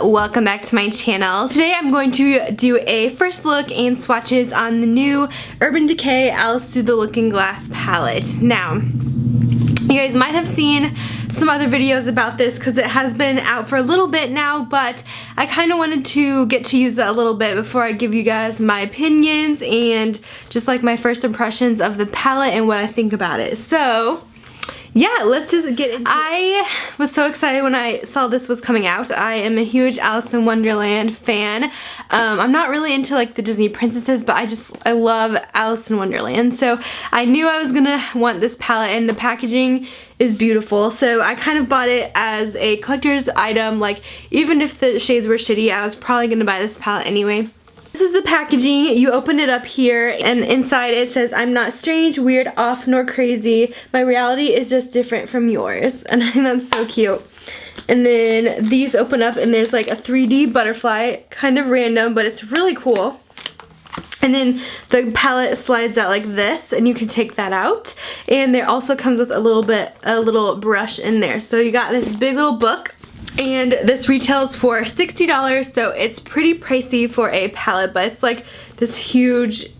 welcome back to my channel. Today I'm going to do a first look and swatches on the new Urban Decay Alice Through the Looking Glass palette. Now, you guys might have seen some other videos about this because it has been out for a little bit now, but I kind of wanted to get to use it a little bit before I give you guys my opinions and just like my first impressions of the palette and what I think about it. So yeah, let's just get into it. I was so excited when I saw this was coming out. I am a huge Alice in Wonderland fan. I'm not really into like the Disney princesses, but I love Alice in Wonderland. So I knew I was gonna want this palette, and the packaging is beautiful. So I kind of bought it as a collector's item. Like, even if the shades were shitty, I was probably gonna buy this palette anyway. This is the packaging. You open it up here, and inside it says, "I'm not strange, weird, off, nor crazy. My reality is just different from yours." And I think that's so cute. And then these open up, and there's like a 3D butterfly, kind of random, but it's really cool. And then the palette slides out like this, and you can take that out. And there also comes with a little brush in there. So you got this big little book. And this retails for $60, so it's pretty pricey for a palette, but it's like this huge,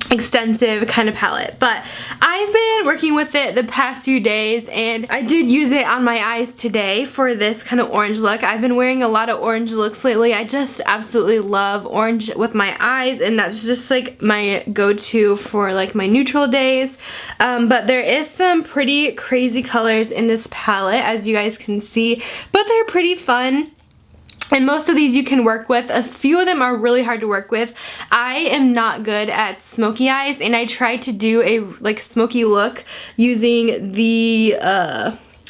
extensive kind of palette. But I've been working with it the past few days, and I did use it on my eyes today for this kind of orange look. I've been wearing a lot of orange looks lately. I just absolutely love orange with my eyes, and that's just like my go-to for like my neutral days. But there is some pretty crazy colors in this palette, as you guys can see, but they're pretty fun. And most of these you can work with. A few of them are really hard to work with. I am not good at smoky eyes, and I tried to do a like smoky look using the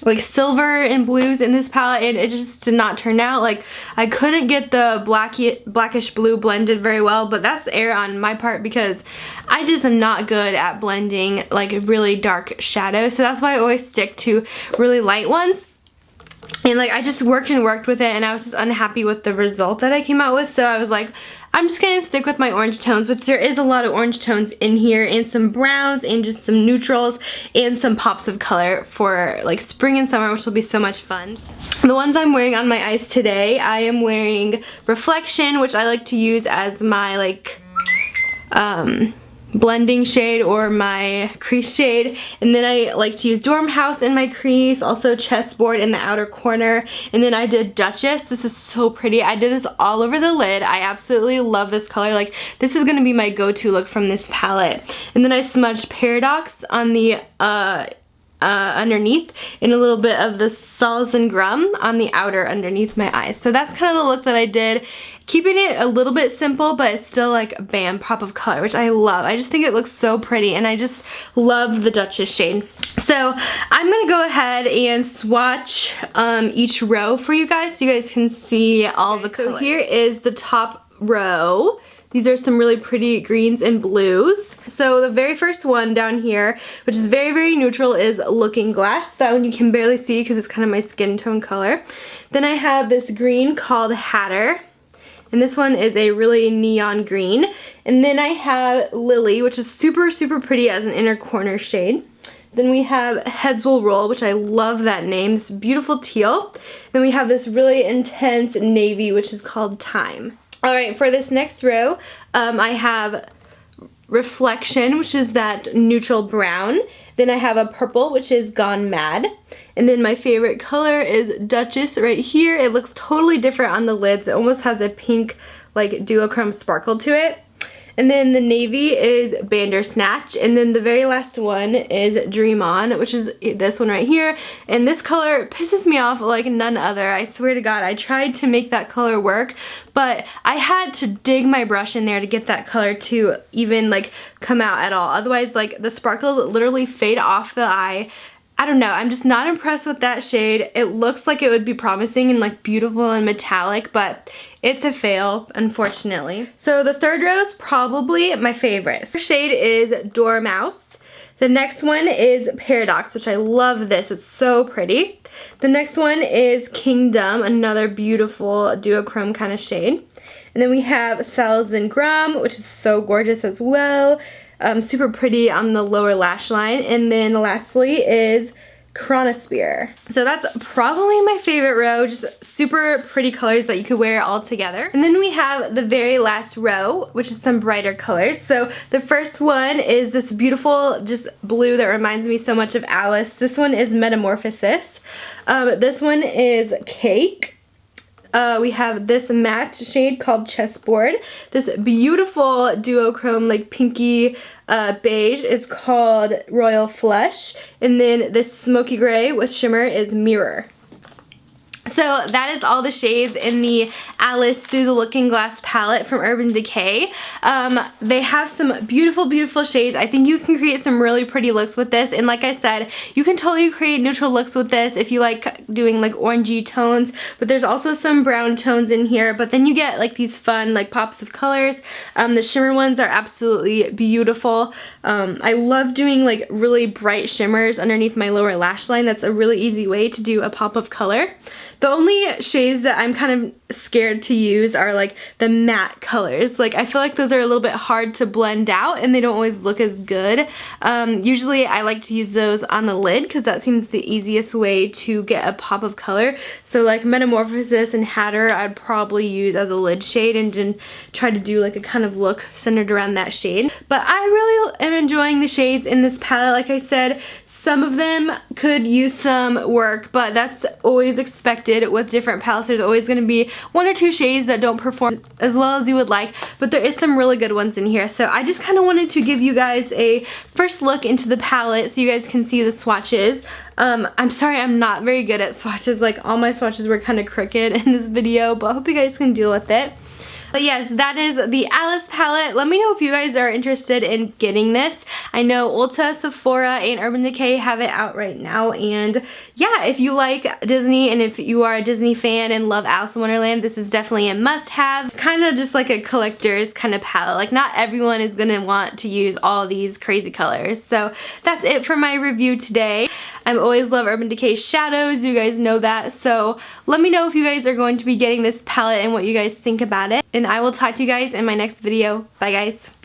like silver and blues in this palette, and it just did not turn out. Like, I couldn't get the blackish blue blended very well, but that's error on my part because I just am not good at blending like really dark shadows. So that's why I always stick to really light ones. And like, I just worked and worked with it, and I was just unhappy with the result that I came out with. So I was like, I'm just gonna stick with my orange tones, which there is a lot of orange tones in here, and some browns, and just some neutrals, and some pops of color for like spring and summer, which will be so much fun. The ones I'm wearing on my eyes today, I am wearing Reflection, which I like to use as my like blending shade or my crease shade, and then I like to use Dorm House in my crease, also Chessboard in the outer corner, and then I did Duchess. This is so pretty. I did this all over the lid. I absolutely love this color. Like, this is gonna be my go-to look from this palette. And then I smudged Paradox on the underneath, and a little bit of the Solace and Grum on the outer underneath my eyes. So that's kind of the look that I did, keeping it a little bit simple, but it's still like a bam, pop of color, which I love. I just think it looks so pretty, and I just love the Duchess shade. So I'm gonna go ahead and swatch each row for you guys so you guys can see all the colors. So here is the top row. These are some really pretty greens and blues. So the very first one down here, which is very, very neutral, is Looking Glass. That one you can barely see because it's kind of my skin tone color. Then I have this green called Hatter, and this one is a really neon green. And then I have Lily, which is super, super pretty as an inner corner shade. Then we have Heads Will Roll, which I love that name. This beautiful teal. Then we have this really intense navy, which is called Time. Alright, for this next row, I have Reflection, which is that neutral brown. Then I have a purple, which is Gone Mad. And then my favorite color is Duchess right here. It looks totally different on the lids. It almost has a pink, like, duochrome sparkle to it. And then the navy is Bandersnatch. And then the very last one is Dream On, which is this one right here. And this color pisses me off like none other. I swear to God, I tried to make that color work, but I had to dig my brush in there to get that color to even like come out at all. Otherwise, like, the sparkles literally fade off the eye. I don't know, I'm just not impressed with that shade. It looks like it would be promising and like beautiful and metallic, but it's a fail, unfortunately. So the third row is probably my favorite. The shade is Dormouse. The next one is Paradox, which I love this. It's so pretty. The next one is Kingdom, another beautiful duochrome kind of shade. And then we have Solace and Grum, which is so gorgeous as well. Super pretty on the lower lash line. And then lastly is Chronosphere. So that's probably my favorite row, just super pretty colors that you could wear all together. And then we have the very last row, which is some brighter colors. So the first one is this beautiful just blue that reminds me so much of Alice. This one is Metamorphosis. This one is Cake. We have this matte shade called Chessboard. This beautiful duochrome like pinky beige is called Royal Flush. And then this smoky gray with shimmer is Mirror. So that is all the shades in the Alice Through the Looking Glass palette from Urban Decay. They have some beautiful, beautiful shades. I think you can create some really pretty looks with this. And like I said, you can totally create neutral looks with this if you like doing like orangey tones. But there's also some brown tones in here. But then you get like these fun like pops of colors. The shimmer ones are absolutely beautiful. I love doing like really bright shimmers underneath my lower lash line. That's a really easy way to do a pop of color. The only shades that I'm kind of scared to use are like the matte colors. Like I feel like those are a little bit hard to blend out and they don't always look as good. Usually I like to use those on the lid because that seems the easiest way to get a pop of color. So like Metamorphosis and Hatter I'd probably use as a lid shade and then try to do like a kind of look centered around that shade. But I really am enjoying the shades in this palette. Like I said, some of them could use some work, but that's always expected with different palettes. There's always going to be one or two shades that don't perform as well as you would like, but there is some really good ones in here. So I just kind of wanted to give you guys a first look into the palette so you guys can see the swatches. I'm sorry I'm not very good at swatches. Like all my swatches were kind of crooked in this video, but I hope you guys can deal with it. But yes, that is the Alice palette. Let me know if you guys are interested in getting this. I know Ulta, Sephora, and Urban Decay have it out right now. And yeah, if you like Disney and if you are a Disney fan and love Alice in Wonderland, this is definitely a must-have. It's kind of just like a collector's kind of palette. Like not everyone is going to want to use all these crazy colors. So that's it for my review today. I always love Urban Decay shadows. You guys know that. So let me know if you guys are going to be getting this palette and what you guys think about it. And I will talk to you guys in my next video. Bye guys.